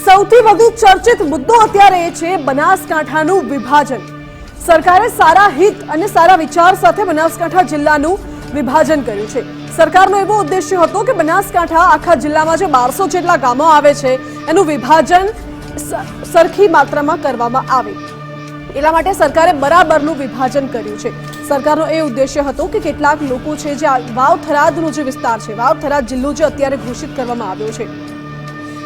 સૌથી વધુ ચર્ચિત મુદ્દો અત્યારે એ છે બનાસકાંઠાનું વિભાજન। સરકારે સારા હિત અને સારા વિચાર સાથે બનાસકાંઠા જિલ્લાનું વિભાજન કર્યું છે। સરકારનો એવો ઉદ્દેશ્ય હતો કે બનાસકાંઠા આખા જિલ્લામાં જે 1200 જેટલા ગામો આવે છે એનું વિભાજન સરખી માત્રામાં કરવામાં આવે, એટલા માટે સરકારે બરાબરનું વિભાજન કર્યું છે। સરકારનો એ ઉદ્દેશ્ય હતો કે કેટલાક લોકો છે જે વાવ થરાદનો જે વિસ્તાર છે, વાવ થરાદ જિલ્લો જે અત્યારે ઘોષિત કરવામાં આવ્યો છે,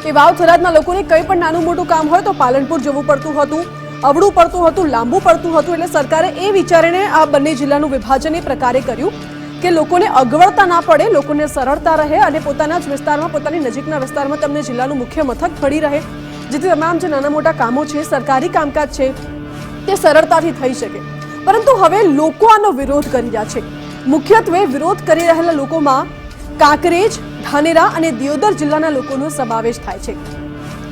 એ વાવ થરાદના લોકોને કંઈ પણ નાનું મોટું કામ હોય તો પાલનપુર જવું પડતું હતું, અવળું પડતું હતું, લાંબુ પડતું હતું। એટલે સરકારે એ વિચારીને આ બંને જિલ્લાનું વિભાજન એ પ્રકારે કર્યું કે લોકોને અગવડતા ના પડે, લોકોને સરળતા રહે અને પોતાના જ વિસ્તારમાં, પોતાની નજીકના વિસ્તારમાં તમને જિલ્લાનું મુખ્ય મથક મળી રહે, જેથી તમામ જે નાના મોટા કામો છે, સરકારી કામકાજ છે, તે સરળતાથી થઈ શકે। પરંતુ હવે લોકો આનો વિરોધ કરી રહ્યા છે। મુખ્યત્વે વિરોધ કરી રહેલા લોકોમાં કાંકરેજ, ધાનેરા અને દિયોદર જિલ્લાના લોકોનો સમાવેશ થાય છે।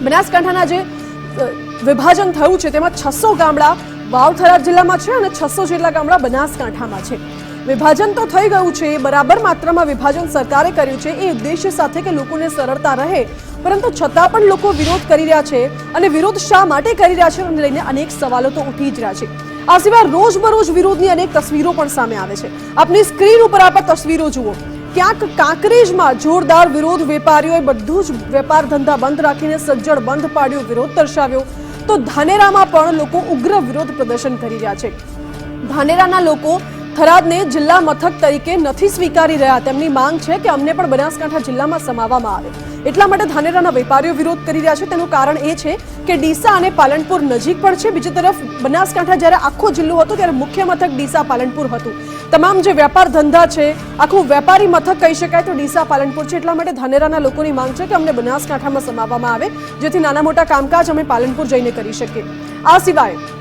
બનાસકાંઠાના જે વિભાજન થયું છે તેમાં 600 ગામડા વાવ થરાદ જિલ્લામાં છે અને 600 જેટલા ગામડા બનાસકાંઠામાં છે। વિભાજન તો થઈ ગયું છે, બરાબર માત્રામાં વિભાજન સરકારે કર્યું છે એ ઉદ્દેશ્ય સાથે કે લોકોને સરળતા રહે, પરંતુ છતાં પણ લોકો વિરોધ કરી રહ્યા છે। અને વિરોધ શા માટે કરી રહ્યા છે એને લઈને અનેક સવાલો તો ઉઠી જ રહ્યા છે। આ સિવાય રોજબરોજ વિરોધની અનેક તસવીરો પણ સામે આવે છે। આપની સ્ક્રીન ઉપર આ તસવીરો જુઓ। ક્યાંક કાંકરેજમાં જોરદાર વિરોધ, વેપારીઓએ બધું જ વેપાર ધંધા બંધ રાખીને સજ્જડ બંધ પાડ્યો, વિરોધ દર્શાવ્યો। તો ધાનેરામાં પણ લોકો ઉગ્ર વિરોધ પ્રદર્શન કરી રહ્યા છે। ધાનેરાના લોકો થરાદને જિલ્લા મથક તરીકે નથી સ્વીકારી રહ્યા। તેમની માંગ છે કે અમને પણ બનાસકાંઠા જિલ્લામાં સમાવવામાં આવે, એટલા માટે ધાનેરાના વેપારીઓ વિરોધ કરી રહ્યા છે। તેનું કારણ એ છે કે ડીસા અને પાલનપુર નજીક પણ છે। બીજી તરફ બનાસકાંઠા જ્યારે આખો જિલ્લો હતો ત્યારે મુખ્ય મથક ડીસા પાલનપુર હતું। તમામ જે વેપાર ધંધા છે, આખું વેપારી મથક કહી શકાય તો ડીસા પાલનપુર છે। એટલા માટે ધાનેરાના લોકોની માંગ છે કે અમને બનાસકાંઠામાં સમાવવામાં આવે, જેથી નાના મોટા કામકાજ અમે પાલનપુર જઈને કરી શકીએ। આ સિવાય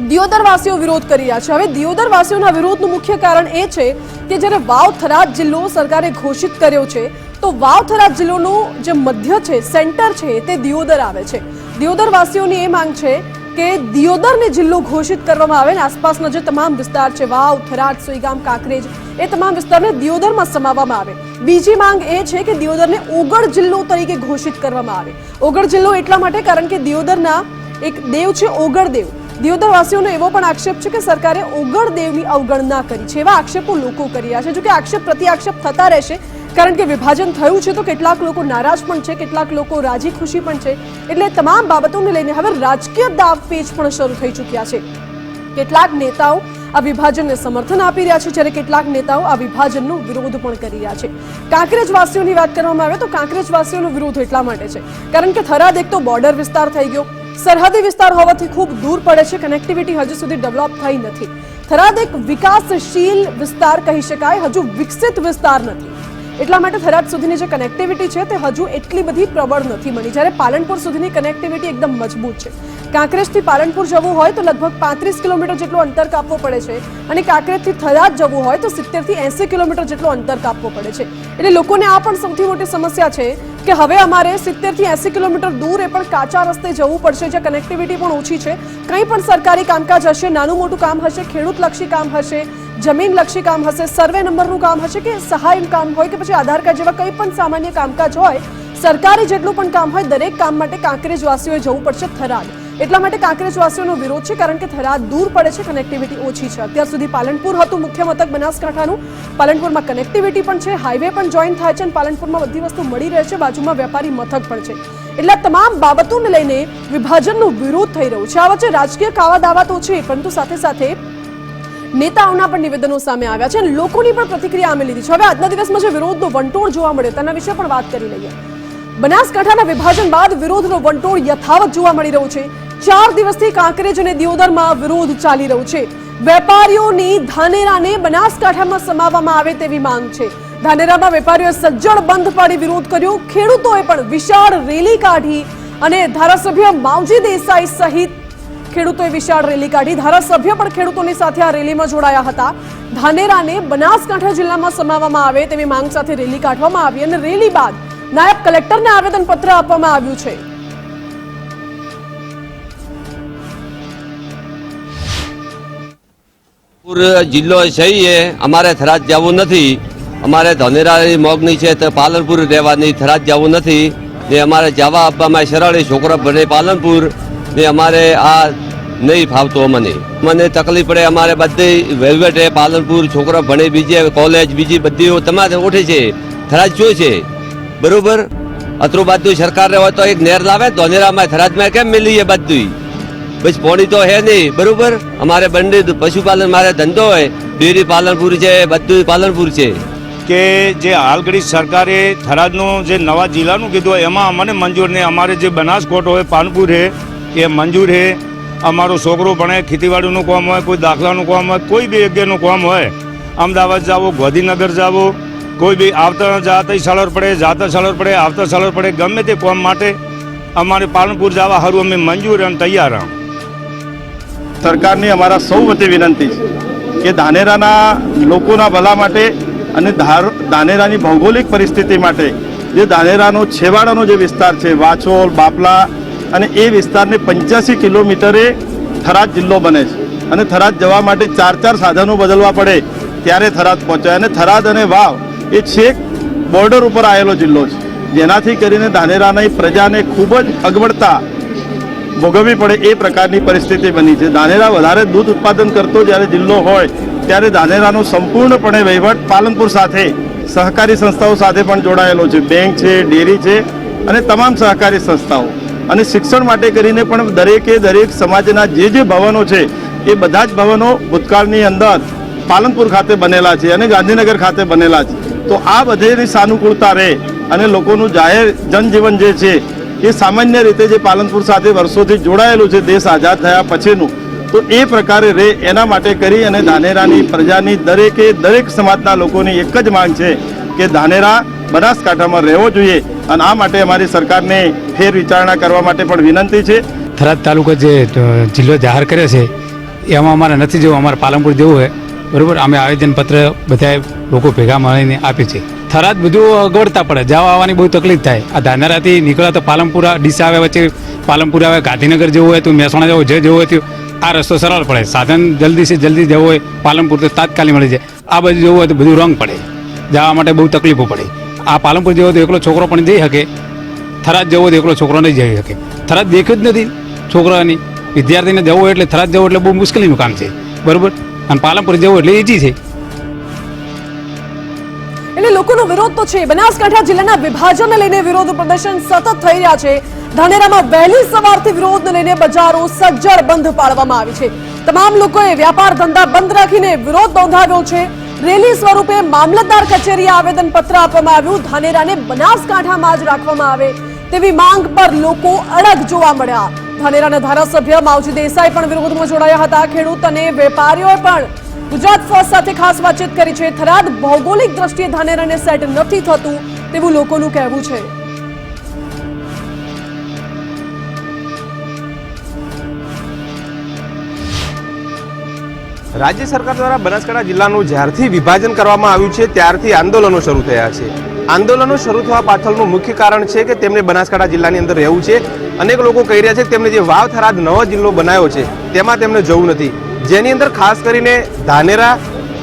દિયોદર વાસીઓ વિરોધ કરી રહ્યા છે। હવે દિયોદર વાસીઓના વિરોધનું મુખ્ય કારણ એ છે કે જ્યારે વાવ થરાદ જિલ્લો સરકારે ઘોષિત કર્યો છે તો વાવ થરાદ જિલ્લોનું જે મધ્ય છે, સેન્ટર છે, તે દિયોદર આવે છે। દિયોદર વાસીઓની એ માંગ છે કે દિયોદરને જિલ્લો ઘોષિત કરવામાં આવે અને આસપાસનો જે તમામ વિસ્તાર છે, વાવ, થરાદ, સોઈગામ, કાંકરેજ, એ તમામ વિસ્તારને દિયોદરમાં સમાવવામાં આવે। બીજી માંગ એ છે કે દિયોદરને ઓગળ જિલ્લો તરીકે ઘોષિત કરવામાં આવે। ઓગળ જિલ્લો એટલા માટે કારણ કે દિયોદરના એક દેવ છે ઓગળ દેવ। દિયોદર વાસીઓનો એવો પણ આક્ષેપ છે કે સરકારે ઓગળ દેવની અવગણના કરી છે, એવા આક્ષેપો લોકો કરી રહ્યા છે। જો કે આક્ષેપ પ્રતિ આક્ષેપ થતા રહેશે, કારણ કે વિભાજન થયું છે તો કેટલાક લોકો નારાજ પણ છે, કેટલાક લોકો રાજી ખુશી પણ છે। એટલે તમામ બાબતોને લઈને હવે રાજકીય દાવ પેચ પણ શરૂ થઈ ચૂક્યા છે। કેટલાક નેતાઓ આ વિભાજનને સમર્થન આપી રહ્યા છે, જ્યારે કેટલાક નેતાઓ આ વિભાજનનો વિરોધ પણ કરી રહ્યા છે। કાંકરેજ વાસીઓની વાત કરવામાં આવે તો કાંકરેજ વાસીઓનો વિરોધ એટલા માટે છે કારણ કે થરાદ એક તો બોર્ડર વિસ્તાર થઈ ગયો, સરહદી વિસ્તાર હોવાથી ખૂબ દૂર પડે છે, કનેક્ટિવિટી હજુ સુધી ડેવલપ થઈ નથી। થરાદ એક વિકાસશીલ વિસ્તાર કહી શકાય, હજુ વિકસિત વિસ્તાર નથી, એટલા માટે થરાદ સુધીની જે કનેક્ટિવિટી છે તે હજુ એટલી બધી પ્રબળ નથી બની, જ્યારે પાલનપુર સુધીની કનેક્ટિવિટી એકદમ મજબૂત છે। કાંકરેજથી પાલનપુર જવું હોય તો લગભગ 35 કિલોમીટર જેટલું અંતર કાપવું પડે છે અને કાંકરેજથી થરાદ જવું હોય તો 70 થી 80 કિલોમીટર જેટલું અંતર કાપવું પડે છે। એટલે લોકોને આ પણ સૌથી મોટી સમસ્યા છે કે હવે અમારે 70 થી 80 કિલોમીટર દૂર એ પણ કાચા રસ્તે જવું પડશે, જ્યાં કનેક્ટિવિટી પણ ઓછી છે। કંઈ પણ સરકારી કામકાજ હશે, નાનું મોટું કામ હશે, ખેડૂતલક્ષી કામ હશે, જમીનલક્ષી કામ હશે, સર્વે નંબરનું કામ હશે કે સહાયનું કામ હોય કે પછી આધાર કાર્ડ જેવા કંઈ પણ સામાન્ય કામકાજ હોય, સરકારી જેટલું પણ કામ હોય, દરેક કામ માટે કાંકરેજવાસીઓએ જવું પડશે થરાદ। એટલા માટે કાંકરેજવાસીઓનો વિરોધ છે કારણ કે થરાદ દૂર પડે છે, કનેક્ટિવિટી ઓછી છે। અત્યાર સુધી પાલનપુર હતું મુખ્ય મથક બનાસકાંઠાનું, પાલનપુરમાં કનેક્ટિવિટી પણ છે, હાઈવે પણ જોઈન થાય છે અને પાલનપુરમાં બધી વસ્તુ મળી રહે છે, બાજુમાં વેપારી મથક પણ છે। એટલે તમામ બાબતોને લઈને વિભાજનનો વિરોધ થઈ રહ્યો છે। આ વચ્ચે રાજકીય કાવા દાવા તો છે, પરંતુ સાથે સાથે નેતાઓના પણ નિવેદનો સામે આવ્યા છે અને લોકોની પણ પ્રતિક્રિયા અમે લીધી છે। હવે આજના દિવસમાં જે વિરોધનો વંટોળ જોવા મળ્યો તેના વિશે પણ વાત કરી લઈએ। બનાસકાંઠાના વિભાજન બાદ વિરોધનો વંટોળ યથાવત જોવા મળી રહ્યો છે। 4 દિવસથી કાંકરેજ અને દિયોદરમાં વિરોધ ચાલી રહ્યો છે। વેપારીઓની ધાનેરાને બનાસકાંઠામાં સમાવવામાં આવે તેવી માંગ છે। ધાનેરામાં વેપારીઓએ સજ્જડ બંધ પાડી વિરોધ કર્યો, ખેડૂતોએ પણ વિશાળ રેલી કાઢી અને ધારાસભ્ય માવજી દેસાઈ સહિત ખેડૂતોએ વિશાળ રેલી કાઢી। ધારાસભ્ય પણ ખેડૂતોની સાથે આ રેલીમાં જોડાયા હતા। ધાનેરાને બનાસકાંઠા જિલ્લામાં સમાવવામાં આવે તેવી માંગ સાથે રેલી કાઢવામાં આવી અને રેલી બાદ નાયબ કલેક્ટરને આવેદનપત્ર આપવામાં આવ્યું છે। જિલ્લો છે અમારે થરાદ જવું નથી, અમારે ધાનેરાની મોગની છે તો પાલનપુર રહેવાની, થરાદ જવું નથી। ને અમારે જવા આપવામાં સરળ, છોકરા ભણે પાલનપુર ને અમારે આ નહીં ફાવતો. મને તકલીફ પડે. અમારે બધી વેલવેટ પાલનપુર છોકરા ભણે, બીજે કોલેજ બીજી બધી તમારે ઓઠે છે, થરાદ જોઈ છે બરોબર. અતરું બધું સરકારને હોય તો એક નેર લાવે ધોનેરામાં, થરાદમાં કેમ મિલી એ બધું? બસ પાણી તો હે નહીં બરોબર. અમારે બંને પશુપાલન મારે ધંધો હોય, ડેરી પાલનપુર છે, બધું પાલનપુર છે. કે જે હાલ ઘડી સરકારે થરાદનું જે નવા જિલ્લાનું કીધું એમાં અમને મંજૂર નહીં. અમારે જે બનાસકોટ હોય પાલનપુર છે એ મંજૂર છે. અમારો છોકરો ભણે, ખેતીવાડીનું કામ હોય, કોઈ દાખલાનું કામ હોય, કોઈ બી જગ્યાનું કામ હોય, અમદાવાદ જાવો, ગાંધીનગર જાવો, કોઈ બી આવતા જાતા સળર પડે, જાતા સળર પડે, આવતા સળર પડે, ગમે તે કામ માટે અમારે પાલનપુર જવા સારું અમે મંજૂર અને તૈયાર. સરકારની અમારા સૌ વતી વિનંતી છે કે ધાનેરાના લોકોના ભલા માટે અને ધાનેરાની ભૌગોલિક પરિસ્થિતિ માટે જે ધાનેરાનો છેવાડાનો જે વિસ્તાર છે, વાછોલ, બાપલા, અને એ વિસ્તારને 85 કિલોમીટરે થરાદ જિલ્લો બને છે. અને થરાદ જવા માટે 4 સાધનો બદલવા પડે ત્યારે થરાદ પહોંચાય. અને થરાદ અને વાવ એ છેક બોર્ડર ઉપર આવેલો જિલ્લો છે, જેનાથી કરીને ધાનેરાની પ્રજાને ખૂબ જ અગવડતા ભોગવવી પડે એ પ્રકારની પરિસ્થિતિ બની છે. ધાનેરા વધારે દૂધ ઉત્પાદન કરતો જ્યારે જિલ્લો હોય ત્યારે ધાનેરાનો સંપૂર્ણપણે વહીવટ પાલનપુર સાથે સહકારી સંસ્થાઓ સાથે પણ જોડાયેલો છે. બેંક છે, ડેરી છે અને તમામ સહકારી સંસ્થાઓ. અને શિક્ષણ માટે કરીને પણ દરેક સમાજના જે ભવનો છે એ બધા જ ભવનો ભૂતકાળની અંદર પાલનપુર ખાતે બનેલા છે અને ગાંધીનગર ખાતે બનેલા છે. તો આ બધેની સાનુકૂળતા રહે અને લોકોનું જાહેર જનજીવન જે છે એ સામાન્ય રીતે જે પાલનપુર સાથે વર્ષોથી જોડાયેલું છે દેશ આઝાદ થયા પછીનું, તો એ પ્રકારે રહે એના માટે કરી અને ધાનેરાની પ્રજાની દરેક સમાજના લોકોની એક જ માંગ છે કે ધાનેરા બનાસકાંઠામાં રહેવો જોઈએ. અને આ માટે અમારી સરકારને ફેર વિચારણા કરવા માટે પણ વિનંતી છે. થરાદ તાલુકો જે જિલ્લો જાહેર કર્યો છે એમાં અમારે નથી જવું, અમારે પાલનપુર જવું હોય બરાબર. અમે આવેદનપત્ર બધા લોકો ભેગા મળીને આપ્યું છે. થરાદ બધું અગવડતા પડે, જવા આવવાની બહુ તકલીફ થાય. આ ધાનેરાથી નીકળ્યા તો પાલનપુર ડીસા આવે, વચ્ચે પાલનપુર આવે, ગાંધીનગર જવું હોય તો મહેસાણા જવું, જે જવું હોય તો આ રસ્તો સરળ પડે. સાધન જલ્દી જવું હોય પાલનપુર તો તાત્કાલિક મળી જાય. આ બાજુ જવું હોય તો બધું રંગ પડે, જવા માટે બહુ તકલીફો પડે. આ પાલનપુર જવો તો એકલો છોકરો પણ જઈ શકે, થરાદ જવો તો એકલો છોકરો નહીં જઈ શકે. થરાદ દેખ્યું જ નથી છોકરાની, વિદ્યાર્થીને જવું હોય એટલે થરાદ જવું એટલે બહુ મુશ્કેલીનું કામ છે બરાબર. અને પાલનપુર જવું એટલે ઈજી છે. એટલે લોકોનો વિરોધ તો છે. બનાસકાંઠા જિલ્લાના વિભાજનને લઈને વિરોધ પ્રદર્શન સતત થઈ રહ્યા છે. ધાનેરામાં વહેલી સવારથી વિરોધને લઈને બજારો સજ્જડ બંધ પાડવામાં આવી છે. તમામ લોકોએ વ્યાપાર ધંધા બંધ રાખીને વિરોધ નોંધાવ્યો છે. રેલી સ્વરૂપે મામલતદાર કચેરીએ આવેદન પત્ર આપવામાં આવ્યું. ધાનેરાને બનાસકાંઠામાં જ રાખવામાં આવે તેવી માંગ પર લોકો અડગ જોવા મળ્યા. ધાનેરાના ધારાસભ્ય માવજી દેસાઈ પણ વિરોધમાં જોડાયા હતા. ખેડૂત અને વેપારીઓએ પણ ગુજરાત ફર્સ્ટ સાથે ખાસ વાતચીત કરી છે. થરાદ ભૌગોલિક દ્રષ્ટિએ ધાનેરાને સેટ નથી થતું તેવું લોકોનું કહેવું છે. રાજ્ય સરકાર દ્વારા બનાસકાંઠા જિલ્લાનું જ્યારથી વિભાજન કરવામાં આવ્યું છે ત્યારથી આંદોલનો શરૂ થયા છે. આંદોલનો શરૂ થવા પાછળનું મુખ્ય કારણ છે કે તેમને બનાસકાંઠા જિલ્લાની અંદર રહેવું છે. અનેક લોકો કહી રહ્યા છે કે તેમને જે વાવ થરાદ નવો જિલ્લો બનાવ્યો છે તેમાં તેમને જવું નથી, જેની અંદર ખાસ કરીને ધાનેરા,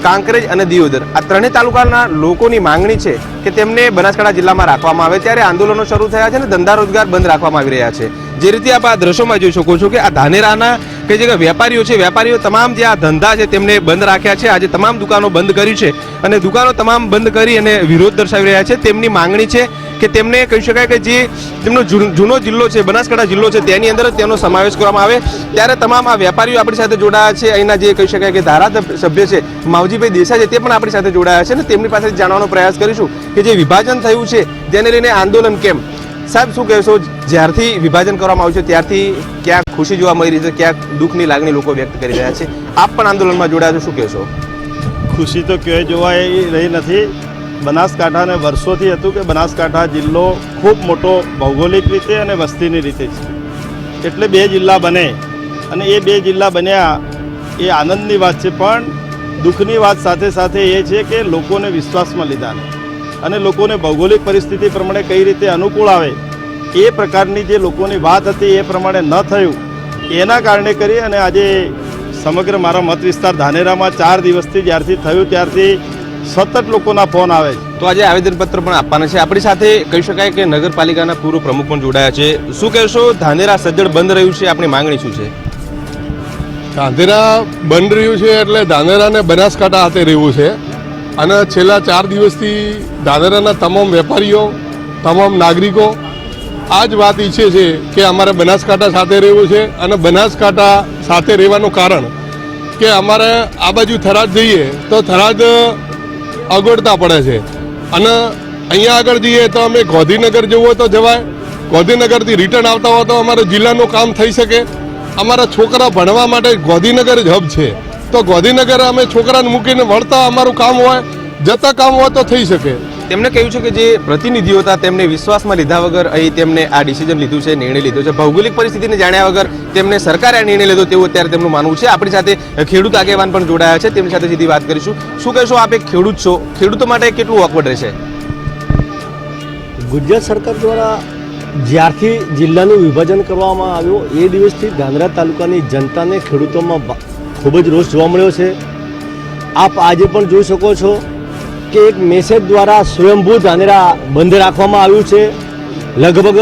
કાંકરેજ અને દિયોદર આ ત્રણેય તાલુકાના લોકોની માંગણી છે કે તેમને બનાસકાંઠા જિલ્લામાં રાખવામાં આવે. ત્યારે આંદોલનો શરૂ થયા છે અને ધંધા રોજગાર બંધ રાખવામાં આવી રહ્યા છે. જે રીતે આપ આ દ્રશ્યોમાં જોઈ શકો છો કે આ ધાનેરાના કે જે વેપારીઓ છે, વેપારીઓ તમામ જે આ ધંધા છે તેમને બંધ રાખ્યા છે. આજે તમામ દુકાનો બંધ કરી છે અને દુકાનો તમામ બંધ કરી અને વિરોધ દર્શાવી રહ્યા છે. તેમની માંગણી છે કે તેમને કહી શકાય કે જે તેમનો જૂનો જિલ્લો છે, બનાસકાંઠા જિલ્લો છે, તેની અંદર તેનો સમાવેશ કરવામાં આવે. ત્યારે તમામ આ વેપારીઓ આપણી સાથે જોડાયા છે. અહીંના જે કહી શકાય કે ધારાસભ્ય છે માવજીભાઈ દેસાઈ છે તે પણ આપણી સાથે જોડાયા છે અને તેમની પાસેથી જાણવાનો પ્રયાસ કરીશું કે જે વિભાજન થયું છે તેને લઈને આંદોલન કેમ. સાહેબ, શું કહેશો? જ્યારથી વિભાજન કરવામાં આવ્યું છે ત્યારથી ક્યાંક ખુશી જોવા મળી રહી છે, ક્યાંક દુઃખની લાગણી લોકો વ્યક્ત કરી રહ્યા છે. આપ પણ આંદોલનમાં જોડાયા છો, શું કહેશો? ખુશી તો ક્યાંય જોવા રહી નથી. બનાસકાંઠાને વર્ષોથી હતું કે બનાસકાંઠા જિલ્લો ખૂબ મોટો ભૌગોલિક રીતે અને વસ્તીની રીતે છે, એટલે 2 જિલ્લા બને અને એ 2 જિલ્લા બન્યા એ આનંદની વાત છે. પણ દુઃખની વાત સાથે સાથે એ છે કે લોકોને વિશ્વાસમાં લીધા અને લોકોને ભૌગોલિક પરિસ્થિતિ પ્રમાણે કઈ રીતે અનુકૂળ આવે એ પ્રકારની જે લોકોની વાત હતી એ પ્રમાણે ન થયું. એના કારણે કરી અને આજે સમગ્ર મારા મત વિસ્તાર ધાનેરામાં 4 દિવસથી જ્યારથી થયું ત્યારથી સતત લોકોના ફોન આવે છે. તો આજે આવેદનપત્ર પણ આપવાના છે. આપણી સાથે કહી શકાય કે નગરપાલિકાના પૂર્વ પ્રમુખ પણ જોડાયા છે. શું કહેશો, ધાનેરા સજ્જડ બંધ રહ્યું છે, આપણી માંગણી શું છે? ધાનેરા બંધ રહ્યું છે એટલે ધાનેરાને બનાસકાંઠા હાથે રહેવું છે. અને છેલ્લા 4 દિવસથી ધાનેરાના તમામ વેપારીઓ, તમામ નાગરિકો આ જ વાત ઈચ્છે છે કે અમારે બનાસકાંઠા સાથે રહેવું છે. અને બનાસકાંઠા સાથે રહેવાનું કારણ કે અમારે આ બાજુ થરાદ જઈએ તો થરાદ અગવડતા પડે છે. અને અહીંયા આગળ જઈએ તો અમે ગાંધીનગર જવું હોય તો જવાય, ગાંધીનગરથી રિટર્ન આવતા હોય તો અમારે જિલ્લાનું કામ થઈ શકે. અમારા છોકરા ભણવા માટે ગાંધીનગર જ હબ છે, તો ગાંધીનગર અમે છોકરાને મૂકીને વળતા અમારું કામ હોય, જતા કામ હોય તો થઈ શકે. તેમણે કહ્યું છે કે જે પ્રતિનિધિઓ હતા તેમને વિશ્વાસમાં લીધા વગર અહીં તેમને આ ડિસિઝન લીધું છે, નિર્ણય લીધો છે. ભૌગોલિક પરિસ્થિતિને જાણ્યા વગર તેમને સરકારે આ નિર્ણય લીધો તેવું અત્યારે તેમનું માનવું છે. આપણી સાથે ખેડૂત આગેવાન પણ જોડાયા છે, તેમની સાથે સીધી વાત કરીશું. શું કહેશો, આપ એક ખેડૂત છો, ખેડૂતો માટે કેટલું ઓકવર્ડ રહેશે? ગુજરાત સરકાર દ્વારા જ્યારથી જિલ્લાનું વિભાજન કરવામાં આવ્યું એ દિવસથી ધાનેરા તાલુકાની જનતાને ખેડૂતોમાં ખૂબ જ રોષ જોવા મળ્યો છે. આપ આજે પણ જોઈ શકો છો કે એક મેસેજ દ્વારા સ્વયંભૂ ધાનેરા બંધ રાખવામાં આવ્યું છે. લગભગ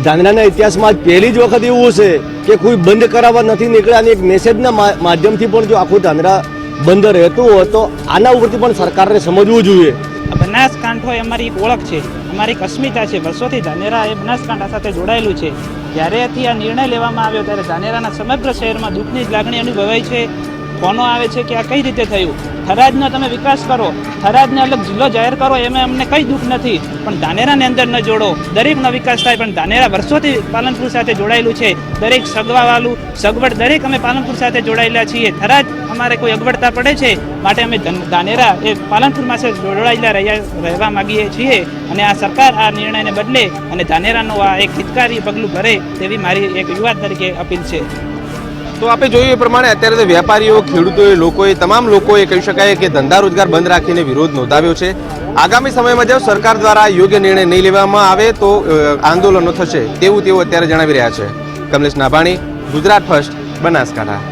ધાનેરાના ઇતિહાસમાં જ પહેલી જ વખત એવું છે કે કોઈ બંધ કરાવવા નથી નીકળ્યા અને એક મેસેજના માધ્યમથી પણ જો આખું ધાનેરા બંધ રહેતું હોય તો આના ઉપરથી પણ સરકારને સમજવું જોઈએ. બનાસકાંઠો એ અમારી એક ઓળખ છે, અમારી એક અસ્મિતા છે. વર્ષોથી ધાનેરા એ બનાસકાંઠા સાથે જોડાયેલું છે. જ્યારેથી આ નિર્ણય લેવામાં આવ્યો ત્યારે ધાનેરાના સમગ્ર શહેરમાં દુઃખની જ લાગણી અનુભવાય છે. ફોનો આવે છે કે આ કઈ રીતે થયું, થરાદનો તમે વિકાસ કરો, થરાદને અલગ જિલ્લો જાહેર કરો, એમાં અમને કંઈ દુઃખ નથી, પણ ધાનેરાને અંદર ન જોડો. દરેકનો વિકાસ થાય, પણ ધાનેરા વર્ષોથી પાલનપુર સાથે જોડાયેલું છે. દરેક સગવાવાળું સગવડ દરેક અમે પાલનપુર સાથે જોડાયેલા છીએ. થરાદ અમારે કોઈ અગવડતા પડે છે માટે અમે ધાનેરા એ પાલનપુરમાં જોડાયેલા રહેવા માગીએ છીએ. અને આ સરકાર આ નિર્ણયને બદલે અને ધાનેરાનું આ એક હિતકારી પગલું ભરે તેવી મારી એક યુવા તરીકે અપીલ છે. તો આપણે જોયું એ પ્રમાણે અત્યારે તો વેપારીઓ, ખેડૂતોએ, લોકોએ, તમામ લોકોએ કહી શકાય કે ધંધા રોજગાર બંધ રાખીને વિરોધ નોંધાવ્યો છે. આગામી સમયમાં જો સરકાર દ્વારા યોગ્ય નિર્ણય નહીં લેવામાં આવે તો આંદોલનો થશે તેવું તેઓ અત્યારે જણાવી રહ્યા છે. કમલેશ નાભાણી, ગુજરાત ફર્સ્ટ, બનાસકાંઠા.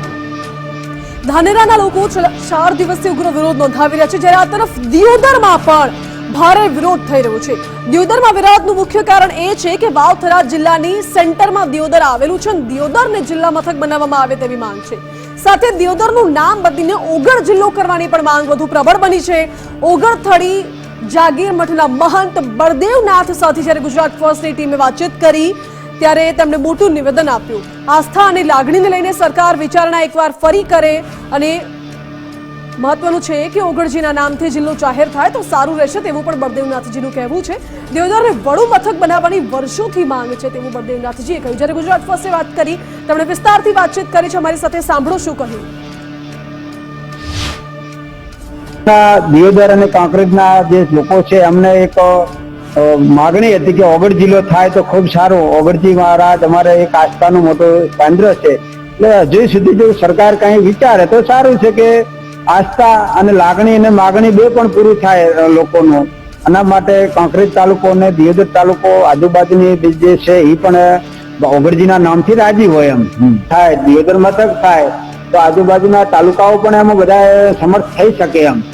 ધાનેરાના લોકો છેલ્લા 4 દિવસથી ઉગ્ર વિરોધ નોંધાવી રહ્યા છે, જ્યારે આ તરફ દિયોદરમાં પણ ભારે વિરોધ થઈ રહ્યો છે. દિયોદરમાં વિરોધનું મુખ્ય કારણ એ છે કે વાવ-થરાદ જિલ્લાની સેન્ટરમાં દિયોદર આવેલું છે અને દિયોદરને જિલ્લા મથક બનાવવામાં આવે તેવી માંગ છે. સાથે દિયોદરનું નામ બદલીને ઓગળ જિલ્લો કરવાની પણ માંગ વધુ પ્રબળ બની છે. ઓગળથડી જાગીર મઠના મહંત બળદેવનાથ સાથે જ્યારે ગુજરાત ફર્સ્ટની ટીમે વાતચીત કરી ત્યારે તેમણે મોટું નિવેદન આપ્યું. આસ્થા અને લાગણીને લઈને સરકાર વિચારણા એકવાર ફરી કરે અને મહત્વનું છે કે ઓગળજીના નામથી જિલ્લો જાહેર થાય તો સારું રહેશે તેવું પણ બળદેવનાથજીનું કહેવું છે. દિયોદરને વડું મથક બનાવવાની વર્ષોથી માંગ છે તેવું બળદેવનાથજીએ કહ્યું. જ્યારે ગુજરાત ફર્સ્ટે વાત કરી તેમણે વિસ્તારથી વાતચીત કરી છે. અમારી સાથે સાંભળો શું કહ્યું. દિયોદર અને કાંકરેજના જે લોકો છે અમને એક માગણી હતી કે ઓગળ જિલ્લો થાય તો ખૂબ સારું. ઓગળજી મહારાજ અમારે એક આસ્થાનું મોટું કેન્દ્ર છે, એટલે હજુ સુધી જો સરકાર કંઈ વિચારે તો સારું છે કે આસ્થા અને લાગણી અને માગણી બે પણ પૂરું થાય લોકોનું. આના માટે કાંકરેજ તાલુકો અને દિયોદર તાલુકો આજુબાજુની જે છે એ પણ ઓગળજીના નામથી રાજી હોય એમ થાય. દિયોદર મથક થાય તો આજુબાજુના તાલુકાઓ પણ એમાં બધા સમર્થ થઈ શકે એમ.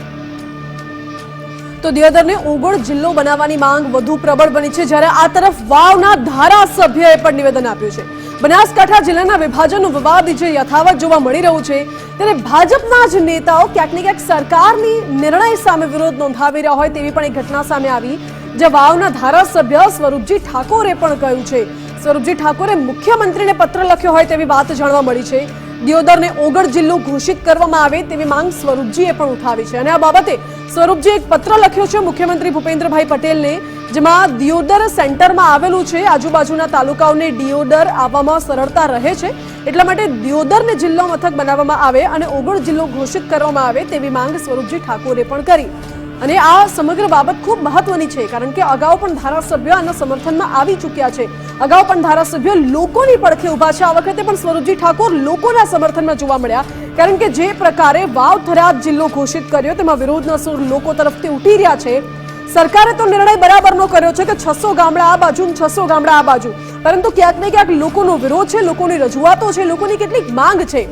તો દિયોદરને ઓગળ જિલ્લો બનાવવાની માંગ વધુ પ્રબળ બની છે, જ્યારે આ તરફ વાવના ધારાસભ્યએ પણ નિવેદન આપ્યું છે. બનાસકાંઠા જિલ્લાના વિભાજનનો વિવાદ જે યથાવત જોવા મળી રહ્યું છે ત્યારે ભાજપના જ નેતાઓ ક્યાંક ને ક્યાંક સરકારની નિર્ણય સામે વિરોધ નોંધાવી રહ્યા હોય તેવી પણ એક ઘટના સામે આવી, જે વાવના ધારાસભ્ય સ્વરૂપજી ઠાકોરે પણ કહ્યું છે. સ્વરૂપજી ઠાકોરે મુખ્યમંત્રીને પત્ર લખ્યો હોય તેવી વાત જાણવા મળી છે. દિયોદરને ઓગળ જિલ્લો ઘોષિત કરવામાં આવે તેવી માંગ સ્વરૂપજીએ પણ ઉઠાવી છે. અને આ બાબતે સ્વરૂપજીએ એક પત્ર લખ્યો છે મુખ્યમંત્રી ભૂપેન્દ્રભાઈ પટેલને, જેમાં દિયોદર સેન્ટરમાં આવેલું છે. આજુબાજુના તાલુકાઓને દિયોદર આવવામાં સરળતા રહે છે, એટલા માટે દિયોદરને જિલ્લો મથક બનાવવામાં આવે અને ઓગળ જિલ્લો ઘોષિત કરવામાં આવે તેવી માંગ સ્વરૂપજી ઠાકોરે પણ કરી. અને આ સમગ્ર બાબત ખૂબ મહત્વની છે, કારણ કે અગાઉ પણ ધારાસભ્યો આના સમર્થનમાં આવી ચૂક્યા છે. અગાઉ પણ ધારાસભ્યો લોકોની પડખે ઉભા છે. આ વખતે પણ સ્વરૂપજી ઠાકોર લોકોના સમર્થનમાં જોવા મળ્યા, કારણ કે જે પ્રકારે વાવ-થરાદ જિલ્લો ઘોષિત કર્યો તેમાં વિરોધના સૂર લોકો તરફથી ઉઠી રહ્યા છે. સરકારે તો નિર્ણય બરાબરનો કર્યો છે કે 600 ગામડા આ બાજુ 600 ગામડા આ બાજુ, પરંતુ ક્યાંક ને ક્યાંક લોકોનો વિરોધ છે, લોકોની રજૂઆતો છે, લોકોની કેટલીક માંગ છે.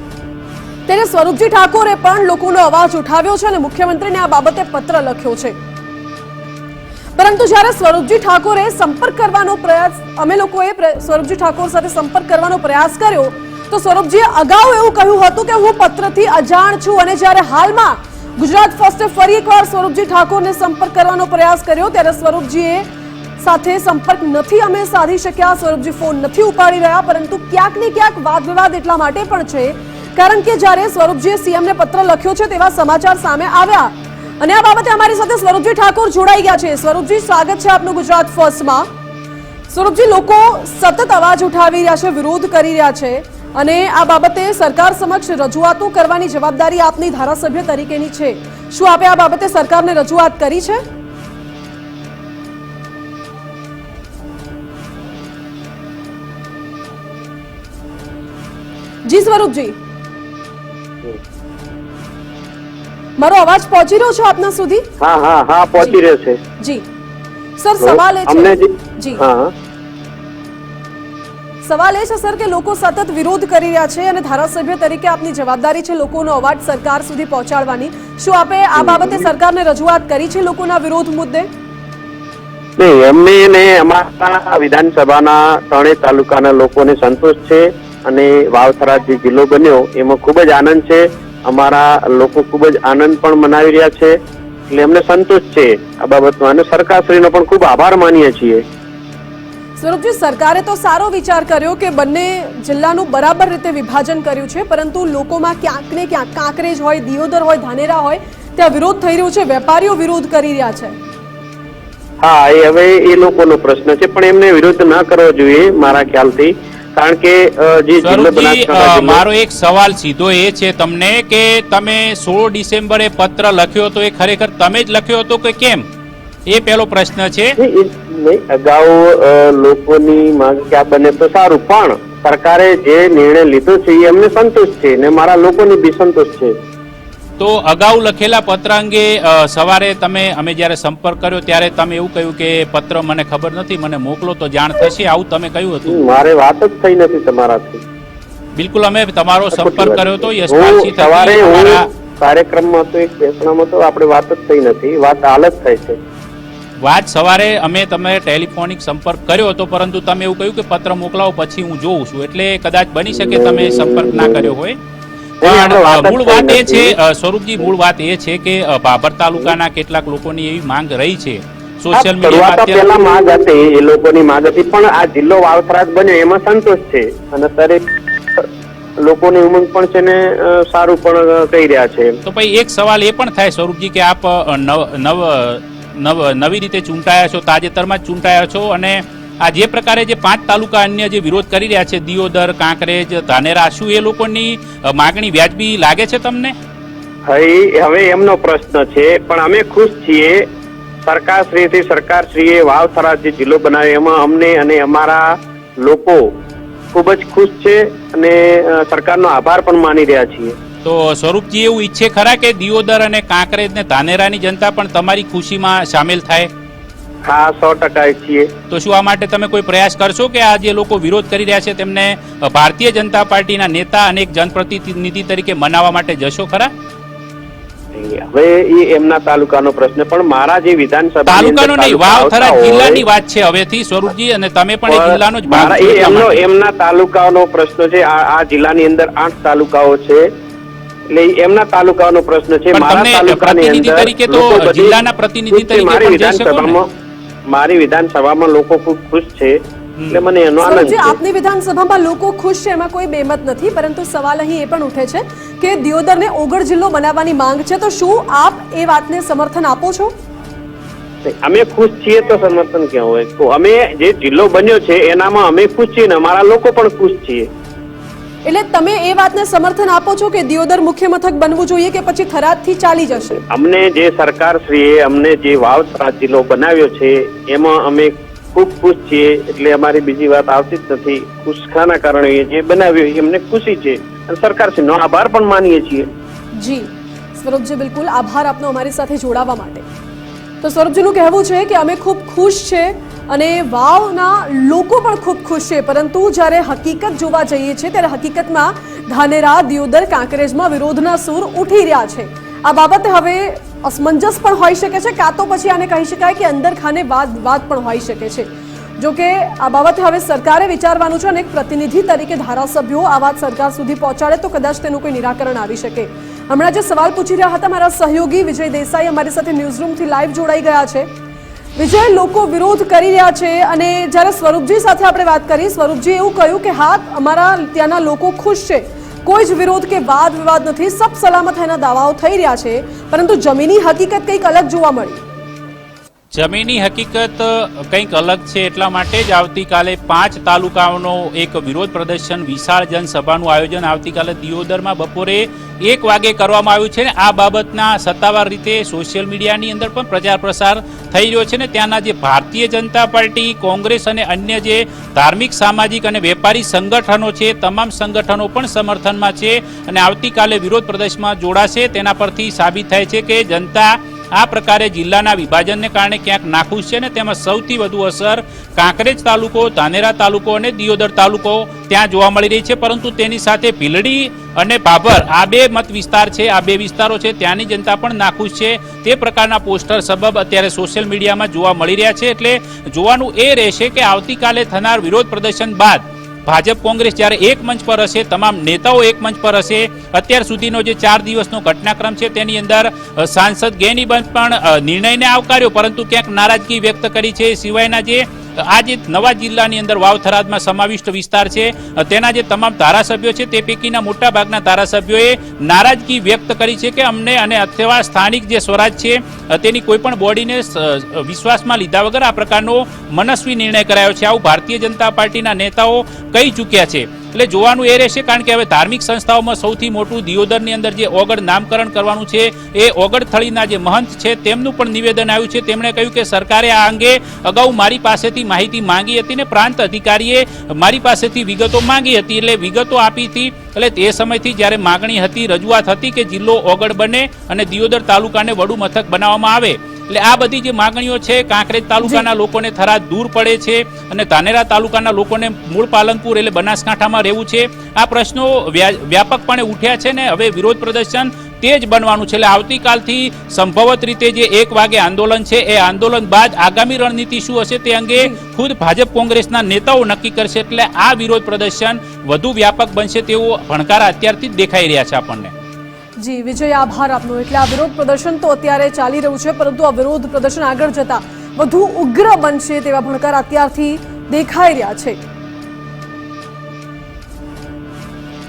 ત્યારે સ્વરૂપજી ઠાકોરે પણ લોકોનો અવાજ ઉઠાવ્યો છે અને મુખ્યમંત્રીને આ બાબતે પત્ર લખ્યો છે. પરંતુ જ્યારે સ્વરૂપજી ઠાકોરે સંપર્ક કરવાનો પ્રયાસ અમે લોકોએ સ્વરૂપજી ઠાકોર સાથે સંપર્ક કરવાનો પ્રયાસ કર્યો તો સ્વરૂપજીએ અગાઉ એવું કહ્યું હતું કે હું પત્રથી અજાણ છું અને જ્યારે હાલમાં ગુજરાત ફર્સ્ટે ફરી એકવાર સ્વરૂપજી ઠાકોરને સંપર્ક કરવાનો પ્રયાસ કર્યો ત્યારે સ્વરૂપજીએ સાથે સંપર્ક નથી અમે સાધી શક્યા. સ્વરૂપજી ફોન નથી ઉપાડી રહ્યા, પરંતુ ક્યાંક ને ક્યાંક વાદ વિવાદ એટલા માટે પણ છે કારણ કે જ્યારે સ્વરૂપજીએ સીએમને પત્ર લખ્યો છે તેવા સમાચાર સામે આવ્યા અને આ બાબતે અમારી સાથે સ્વરૂપજી ઠાકોર જોડાઈ ગયા છે. સ્વરૂપજી, સ્વાગત છે આપનું ગુજરાત ફર્સ્ટમાં. સ્વરૂપજી, લોકો સતત અવાજ ઉઠાવી રહ્યા છે, વિરોધ કરી રહ્યા છે અને આ બાબતે સરકાર સમક્ષ રજૂઆતો કરવાની જવાબદારી આપની ધારાસભ્ય તરીકેની છે. શું આપે આ બાબતે સરકારને રજૂઆત કરી છે? જી સ્વરૂપજી, મારો અવાજ પહોંચી રહ્યો છે આપના સુધી? હા હા હા પહોંચી રહ્યો છે. જી સર, સવાલ એ છે જી સવાલ એ છે સર કે લોકો સતત વિરોધ કરી રહ્યા છે અને ધારાસભ્ય તરીકે આપની જવાબદારી છે લોકોનો અવાજ સરકાર સુધી પહોંચાડવાની. શું આપે આ બાબતે સરકારને રજૂઆત કરી છે લોકોના વિરોધ મુદ્દે? નહીં, અમને ને અમારા વિધાનસભાના ત્રણેય તાલુકાના લોકોને સંતોષ છે અને વાવ-થરાદ જે જિલ્લો બન્યો એમાં ખૂબ જ આનંદ છે. અમારા લોકો ખૂબ જ આનંદ પણ મનાવી રહ્યા છે, એટલે અમને સંતોષ છે આ બાબતમાં અને સરકારશ્રીનો પણ ખૂબ આભાર માનીએ છીએ. સ્વરૂપજી, સરકારે તો સારો વિચાર કર્યો કે બંને જિલ્લાનું બરાબર રીતે વિભાજન કર્યું છે, પરંતુ લોકોમાં ક્યાંક ને ક્યાંક કાંકરેજ હોય, દિયોદર હોય, ધાનેરા હોય ત્યાં વિરોધ થઈ રહ્યો છે, વેપારીઓ વિરોધ કરી રહ્યા છે. હા, એ હવે એ લોકોનો પ્રશ્ન છે, પણ એમને વિરોધ ના કરવો જોઈએ મારા ખ્યાલથી. કારણ કે જે જિલ્લો બનાસકાંઠા, મારો એક સવાલ સીધો એ છે તમને કે તમે 16 ડિસેમ્બરે પત્ર લખ્યો હતો એ ખરેખર તમે જ લખ્યો હતો કે કેમ? એ પહેલો પ્રશ્ન છે. નહીં, અગાઉ લોકોની માંગ ક્યાં બને તો સારું, પણ સરકારે જે નિર્ણય લીધો છે એ અમને સંતોષ છે ને મારા લોકોને બી સંતોષ છે. તો અગાઉ લખેલા પત્ર અંગે સવારે અમે જ્યારે સંપર્ક કર્યો ત્યારે તમે એવું કહ્યું કે પત્ર મને ખબર નથી, મને મોકલો તો જાણ થશે, આવું તમે કહ્યું હતું? મારે વાત જ થઈ નથી તમારાથી. બિલકુલ, અમે તમારો સંપર્ક કર્યો હતો યશપાલજી સવારે કાર્યક્રમમાં તો એક બેસણામાં તો આપણે વાત જ થઈ નથી, વાત હાલ જ થઈ છે. વાત સવારે અમે તમે ટેલિફોનિક સંપર્ક કર્યો હતો, પરંતુ તમે એવું કહ્યું કે પત્ર મોકલાવો પછી હું જોઉં છું, એટલે કદાચ બની શકે તમે સંપર્ક ના કર્યો હોય. મૂળ વાત એ છે સ્વરૂપજી, મૂળ વાત એ છે કે ભાભર તાલુકાના કેટલાક લોકોની એવી માંગ રહી છે સોશિયલ મીડિયા પહેલા માંગ હતી, એ લોકોની માંગ હતી, પણ આ જિલ્લો વાવ-થરાદ બન્યો એમાં સંતોષ છે અને દરેક લોકોની ઉમંગ પણ છે ને સારું પણ કહી રહ્યા છે. તો ભાઈ એક સવાલ એ પણ થાય સ્વરૂપજી કે આપ નવી રીતે ચૂંટાયા છો, તાજેતરમાં જ ચૂંટાયા છો અને આ જે પ્રકારે જે 5 તાલુકા અન્ય જે વિરોધ કરી રહ્યા છે, દિયોદર, કાંકરેજ, ધાનેરા, શું એ લોકોની માગણી વ્યાજબી લાગે છે તમને? હવે એમનો પ્રશ્ન છે, પણ અમે ખુશ છીએ સરકારશ્રીએ વાવ-થરાદ જે જિલ્લો બનાવ્યો એમાં અમને અને અમારા લોકો ખૂબ જ ખુશ છે અને સરકારનો આભાર પણ માની રહ્યા છીએ. તો સ્વરૂપજી એવું ઈચ્છે ખરા કે દિયોદર અને કાંકરેજ ને ધાનેરાની જનતા પણ તમારી ખુશીમાં સામેલ થાય? હા, 100% છીએ. તો શું આ માટે તમે કોઈ પ્રયાસ કરશો કે આ જે લોકો વિરોધ કરી રહ્યા છે તેમને ભારતીય જનતા પાર્ટીના નેતા અને એક જનપ્રતિનિધિ તરીકે મનાવવા માટે જશો ખરા? હવે એ એમના તાલુકાનો પ્રશ્ન, પણ મારા જે વિધાનસભા તાલુકાનો નહીં, વાવ-થરાદ જિલ્લાની વાત છે હવેથી સ્વરૂપજી, અને તમે પણ એ જિલ્લાનો જ ભાગ છો. એમના તાલુકાનો પ્રશ્ન છે. આ જિલ્લાની અંદર 8 તાલુકાઓ છે, એટલે એમના તાલુકાનો પ્રશ્ન છે. મારા તાલુકાની અંદર તરીકે તો જિલ્લાના પ્રતિનિધિ તરીકે મારી વિધાનસભામાં લોકો ખૂબ ખુશ છે, એટલે મને એનો આનંદ છે. આપની વિધાનસભામાં લોકો ખુશ છે એમાં કોઈ બેમત નથી, પરંતુ સવાલ અહીં એ પણ ઉઠે છે કે દિયોદરને ઓગળ જિલ્લો બનાવવાની માંગ છે, તો શું આપ એ વાતને સમર્થન આપો છો? અમે ખુશ છીએ તો સમર્થન ક્યાં હોય? તો અમે જે જિલ્લો બન્યો છે એનામાં અમે ખુશ છીએ ને અમારા લોકો પણ ખુશ છીએ. એટલે તમે એ વાતને સમર્થન આપો છો કે દિયોદર મુખ્ય મથક બનવું જોઈએ કે પછી થરાદથી ચાલી જશે? અમને જે સરકારશ્રીએ અમને જે વાવ-થરાદ જિલ્લો બનાવ્યો છે એમાં અમે ખૂબ ખુશ છીએ, એટલે અમારી બીજી વાત આવતી જ નથી. ખુશખાના કારણે જે બનાવ્યો એ અમને ખુશી છે અને સરકારશ્રીનો આભાર પણ માનીએ છીએ. જી સ્વરૂપજી, બિલકુલ આભાર આપનો અમારી સાથે જોડાવા માટે. તો સ્વરૂપજીનું કહેવું છે કે અમે ખૂબ ખુશ છે અને વાવના લોકો પણ ખૂબ ખુશ છે, પરંતુ જ્યારે હકીકત જોવા જઈએ છીએ ત્યારે હકીકતમાં ધાનેરા, દિયોદર, કાંકરેજમાં વિરોધના સૂર ઉઠી રહ્યા છે. આ બાબતે હવે અસમંજસ પણ હોઈ શકે છે, કાં તો પછી આને કહી શકાય કે અંદર ખાને વાદ પણ હોઈ શકે છે. જો કે આ બાબતે હવે સરકારે વિચારવાનું છે અને એક પ્રતિનિધિ તરીકે ધારાસભ્યો આ વાત સરકાર સુધી પહોંચાડે તો કદાચ તેનું કોઈ નિરાકરણ આવી શકે. હમણાં જે સવાલ પૂછી રહ્યા હતા મારા સહયોગી વિજય દેસાઈ અમારી સાથે ન્યૂઝરૂમથી લાઈવ જોડાઈ ગયા છે. વિજય, લોકો વિરોધ કરી રહ્યા છે અને જ્યારે સ્વરૂપજી સાથે આપણે વાત કરી, સ્વરૂપજી એવું કહ્યું કે હા, અમારા ત્યાંના લોકો ખુશ છે, કોઈ જ વિરોધ કે વાદ વિવાદ નથી, સબ સલામત એના દાવાઓ થઈ રહ્યા છે, પરંતુ જમીની હકીકત કંઈક અલગ જોવા મળી. જમીની હકીકત કંઈક અલગ છે. એટલા માટે જ આવતીકાલે 5 તાલુકાઓનો એક વિરોધ પ્રદર્શન, વિશાળ જનસભાનું આયોજન આવતીકાલે દિયોદરમાં બપોરે 1 વાગે કરવામાં આવ્યું છે. આ બાબતના સત્તાવાર રીતે સોશિયલ મીડિયાની અંદર પણ પ્રચાર પ્રસાર થઈ રહ્યો છે ને ત્યાંના જે ભારતીય જનતા પાર્ટી, કોંગ્રેસ અને અન્ય જે ધાર્મિક, સામાજિક અને વેપારી સંગઠનો છે, તમામ સંગઠનો પણ સમર્થનમાં છે અને આવતીકાલે વિરોધ પ્રદર્શનમાં જોડાશે. તેના પરથી સાબિત થાય છે કે જનતા આ પ્રકારે જિલ્લાના વિભાજનને કારણે ક્યાંક નાખુશ છે ને તેમાં સૌથી વધુ અસર કાંકરેજ તાલુકો, ધાનેરા તાલુકો અને દિયોદર તાલુકો ત્યાં જોવા મળી રહી છે. પરંતુ તેની સાથે ભીલડી અને ભાભર આ 2 મત વિસ્તાર છે, આ 2 વિસ્તારો છે, ત્યાંની જનતા પણ નાખુશ છે. તે પ્રકારના પોસ્ટર સબબ અત્યારે સોશિયલ મીડિયામાં જોવા મળી રહ્યા છે. એટલે જોવાનું એ રહેશે કે આવતીકાલે થનાર વિરોધ પ્રદર્શન બાદ ભાજપ, કોંગ્રેસ જ્યારે એક મંચ પર હશે, તમામ નેતાઓ એક મંચ પર હશે. અત્યાર સુધીનો જે 4 દિવસનો ઘટનાક્રમ છે તેની અંદર સાંસદ ગેનીબંધ પણ નિર્ણયને આવકાર્યો, પરંતુ ક્યાંક નારાજગી વ્યક્ત કરી છે. સિવાયના જે આ જે નવા જિલ્લાની અંદર વાવ થરાદમાં સમાવિષ્ટ વિસ્તાર છે તેના જે તમામ ધારાસભ્યો છે તે પૈકીના મોટા ભાગના ધારાસભ્યોએ નારાજગી વ્યક્ત કરી છે કે અમને અને અથવા સ્થાનિક જે સ્વરાજ છે તેની કોઈ પણ બોડીને વિશ્વાસમાં લીધા વગર આ પ્રકારનો મનસ્વી નિર્ણય કરાયો છે, આવું ભારતીય જનતા પાર્ટીના નેતાઓ કહી ચૂક્યા છે. એટલે જોવાનું એ રહેશે, કારણ કે હવે ધાર્મિક સંસ્થાઓમાં સૌથી મોટું દિયોદરની અંદર જે ઓગળ નામકરણ કરવાનું છે એ ઓગળ થળીના જે મહંત છે તેમનું પણ નિવેદન આવ્યું છે. તેમણે કહ્યું કે સરકારે આ અંગે અગાઉ મારી પાસેથી માહિતી માંગી હતી ને પ્રાંત અધિકારીએ મારી પાસેથી વિગતો માંગી હતી, એટલે વિગતો આપી હતી. એટલે તે સમયથી જ્યારે માગણી હતી, રજૂઆત હતી કે જિલ્લો ઓગળ બને અને દિયોદર તાલુકાને વડુ મથક બનાવવામાં આવે, એટલે આ બધી જે માગણીઓ છે, કાંકરેજ તાલુકાના લોકોને થરાદ દૂર પડે છે અને ધાનેરા તાલુકાના લોકોને મૂળ પાલનપુર એટલે બનાસકાંઠામાં રહેવું છે, આ પ્રશ્નો વ્યાપકપણે ઉઠ્યા છે ને હવે વિરોધ પ્રદર્શન તે જ બનવાનું છે. એટલે આવતીકાલથી સંભવત રીતે જે 1 વાગે આંદોલન છે એ આંદોલન બાદ આગામી રણનીતિ શું હશે તે અંગે ખુદ ભાજપ, કોંગ્રેસના નેતાઓ નક્કી કરશે. એટલે આ વિરોધ પ્રદર્શન વધુ વ્યાપક બનશે તેવો ભણકારા અત્યારથી જ દેખાઈ રહ્યા છે આપણને. જી વિજય, આભાર આપનો. એટલે આ વિરોધ પ્રદર્શન તો અત્યારે ચાલી રહ્યું છે, પરંતુ આ વિરોધ પ્રદર્શન આગળ જતા વધુ ઉગ્ર બનશે તેવા ભણકાર અત્યારથી દેખાઈ રહ્યા છે.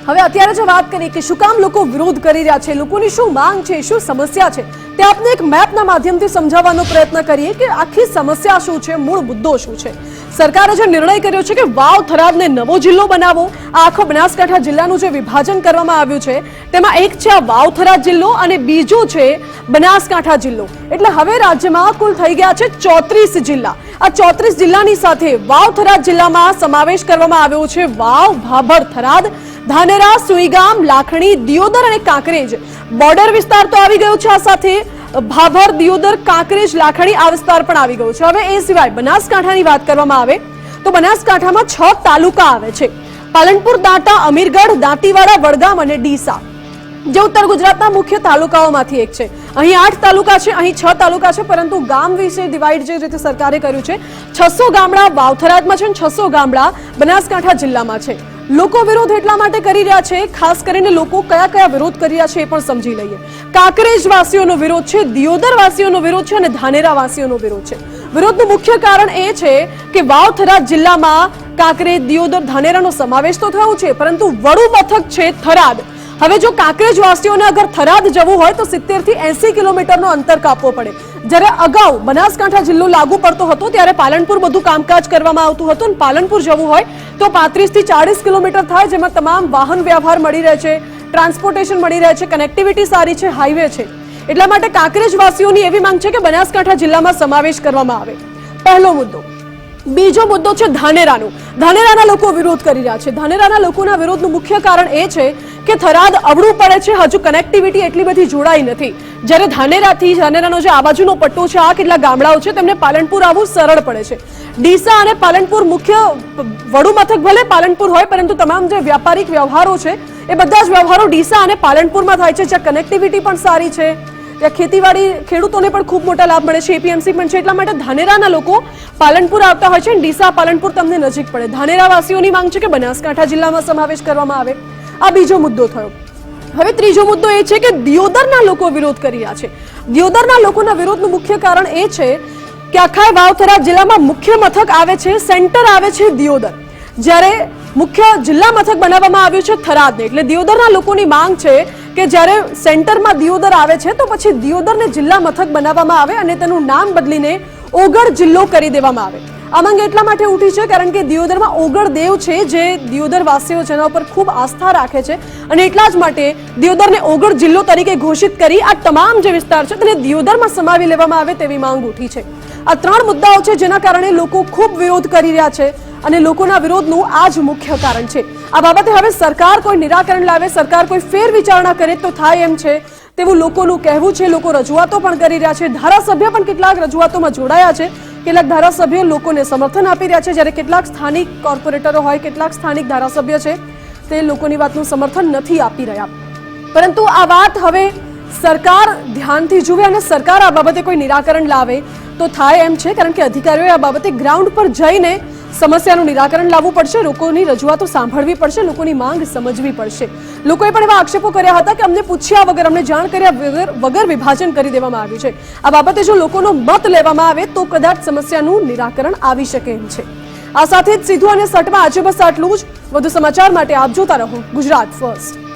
હવે અત્યારે જો વાત કરીએ કે શું કામ લોકો વિરોધ કરી રહ્યા છે, લોકોની શું માંગ છે, શું સમસ્યા છે, તે આપને એક મેપના માધ્યમથી સમજાવવાનો પ્રયત્ન કરીએ કે આખી સમસ્યા શું છે, મૂળ મુદ્દો શું છે. સરકારે જે નિર્ણય કર્યો છે કે વાવ થરાદને નવો જિલ્લો બનાવો, આ આખો બનાસકાંઠા જિલ્લાનું જે વિભાજન કરવામાં આવ્યું છે તેમાં એક છે આ વાવ થરાદ જિલ્લો અને બીજો છે બનાસકાંઠા જિલ્લો. એટલે હવે રાજ્યમાં કુલ થઈ ગયા છે 34 જિલ્લા. આ 34 જિલ્લાની સાથે વાવ થરાદ જિલ્લામાં સમાવેશ કરવામાં આવ્યો છે વાવ, ભાભર, થરાદ, ધાનેરા, સુઈગામ, લાખણી, દિયોદર અને કાંકરેજ. બોર્ડર વિસ્તાર તો આવી ગયો છે, આ સાથે ભાભર, દિયોદર, કાંકરેજ, લાખણી આ વિસ્તાર પણ આવી ગયો છે. હવે એ સિવાય બનાસકાંઠાની વાત કરવામાં આવે તો બનાસકાંઠામાં 6 તાલુકા આવે છે: પાલનપુર, દાંતા, અમીરગઢ, દાંતીવાડા, વડગામ અને ડીસા, જે ઉત્તર ગુજરાતના મુખ્ય તાલુકાઓમાંથી એક છે. અહીં 8 તાલુકા છે, અહીં 6 તાલુકા છે, પરંતુ ગામ વિશે ડિવાઈડ જે રીતે સરકારે કર્યું છે, 600 ગામડા વાવથરાદમાં છે અને 600 ગામડા બનાસકાંઠા જિલ્લામાં છે. લોકો વિરોધ એટલા માટે કરી રહ્યા છે, ખાસ કરીને લોકો કયા કયા વિરોધ કરી રહ્યા છે એ પણ સમજી લઈએ. કાંકરેજ વાસીઓનો વિરોધ છે, દિયોદર વાસીઓનો વિરોધ છે અને ધાનેરા વાસીઓનો વિરોધ છે. વિરોધનું મુખ્ય કારણ એ છે કે વાવ થરાદ જિલ્લામાં કાંકરેજ, દિયોદર, ધાનેરાનો સમાવેશ તો થયો છે, પરંતુ વડુ મથક છે થરાદ. હવે જો કાંકરેજ વાસીઓને અગર થરાદ જવું હોય તો 70 થી 80 કિલોમીટરનો અંતર કાપવો પડે. જ્યારે અગાઉ બનાસકાંઠા જિલ્લો લાગુ પડતો હતો ત્યારે પાલનપુર બધું કામકાજ કરવામાં આવતું હતું અને પાલનપુર જવું હોય તો 35 થી 40 કિલોમીટર થાય, જેમાં તમામ વાહન વ્યવહાર મળી રહે છે, ટ્રાન્સપોર્ટેશન મળી રહે છે, કનેક્ટિવિટી સારી છે, હાઈવે છે. એટલા માટે કાંકરેજ વાસીઓની એવી માંગ છે કે બનાસકાંઠા જિલ્લામાં સમાવેશ કરવામાં આવે. પહેલો મુદ્દો. બીજો મુદ્દો છે ધાનેરાનો. ધાનેરાના લોકો વિરોધ કરી રહ્યા છે. ધાનેરાના લોકોના વિરોધનું મુખ્ય કારણ એ છે કે થરાદ અવળું પડે છે, હજુ કનેક્ટિવિટી એટલી બધી જોડાઈ નથી. જ્યારે ધાનેરાનો જે આ બાજુનો પટ્ટો છે, આ કેટલા ગામડાઓ છે, તેમને પાલનપુર આવવું સરળ પડે છે. ડીસા અને પાલનપુર મુખ્ય વડુ મથક ભલે પાલનપુર હોય, પરંતુ તમામ જે વ્યાપારિક વ્યવહારો છે એ બધા જ વ્યવહારો ડીસા અને પાલનપુરમાં થાય છે, જ્યાં કનેક્ટિવિટી પણ સારી છે, ત્યાં ખેતીવાડી ખેડૂતોને પણ ખૂબ મોટા લાભ મળે છે, એપીએમસી પણ છે. એટલા માટે ધાનેરાના લોકો પાલનપુર આવતા હોય છે અને ડીસા પાલનપુર તમને નજીક પડે. ધાનેરાવાસીઓની માંગ છે કે બનાસકાંઠા જિલ્લામાં સમાવેશ કરવામાં આવે. આ બીજો મુદ્દો થયો. હવે ત્રીજો મુદ્દો એ છે કે દિયોદરના લોકો વિરોધ કરી રહ્યા છે. દિયોદરના લોકોના વિરોધનું મુખ્ય કારણ એ છે કે આખા વાવથરા જિલ્લામાં મુખ્ય મથક આવે છે, સેન્ટર આવે છે દિયોદર, જ્યારે મુખ્ય જિલ્લા મથક બનાવવામાં આવ્યું છે થરાદને. એટલે દિયોદરના લોકોની માંગ છે કે જ્યારે સેન્ટરમાં દિયોદર આવે છે તો પછી દિયોદરને જિલ્લા મથક બનાવવામાં આવે અને તેનું નામ બદલીને ઓગળ જિલ્લો કરી દેવામાં આવે. આ માંગ એટલા માટે ઉઠી છે કારણ કે દિયોદરમાં ઓગળ દેવ છે, જે દિયોદર વાસીઓ જેના ઉપર ખૂબ આસ્થા રાખે છે, અને એટલા જ માટે દિયોદરને ઓગળ જિલ્લો તરીકે ઘોષિત કરી આ તમામ જે વિસ્તાર છે તેને દિયોદરમાં સમાવી લેવામાં આવે તેવી માંગ ઉઠી છે. આ ત્રણ મુદ્દાઓ છે જેના કારણે લોકો ખૂબ વિરોધ કરી રહ્યા છે અને લોકોના વિરોધનું આ જ મુખ્ય કારણ છે. આ બાબતે હવે સરકાર કોઈ નિરાકરણ લાવે, સરકાર કોઈ ફેર વિચારણા કરે તો થાય એમ છે તેવું લોકોનું કહેવું છે. લોકો રજૂઆતો પણ કરી રહ્યા છે. ધારાસભ્ય પણ કેટલાક રજૂઆતોમાં જોડાયા છે. કેટલાક ધારાસભ્યો લોકોને સમર્થન આપી રહ્યા છે, જ્યારે કેટલાક સ્થાનિક કોર્પોરેટરો હોય, કેટલાક સ્થાનિક ધારાસભ્ય છે તે લોકોની વાતનું સમર્થન નથી આપી રહ્યા. પરંતુ આ વાત હવે સરકાર ધ્યાનથી જુએ અને સરકાર આ બાબતે કોઈ નિરાકરણ લાવે તો થાય એમ છે, કારણ કે અધિકારીઓએ આ બાબતે ગ્રાઉન્ડ પર જઈને સમસ્યાનું નિરાકરણ લાવવું પડશે, લોકોની રજૂઆતો સાંભળવી પડશે, લોકોની માંગ સમજવી પડશે. લોકોએ પણ એવા આક્ષેપો કર્યા હતા કે અમને પૂછ્યા વગર, અમને જાણ કર્યા વગર વિભાજન કરી દેવામાં આવ્યું છે. આ બાબતે જો લોકોનો મત લેવામાં આવે તો કદાચ સમસ્યાનું નિરાકરણ આવી શકે એમ છે. આ સાથે જ સીધું અને સટમાં આજે બસ આટલું જ. વધુ સમાચાર માટે આપ જોતા રહો ગુજરાત ફર્સ્ટ.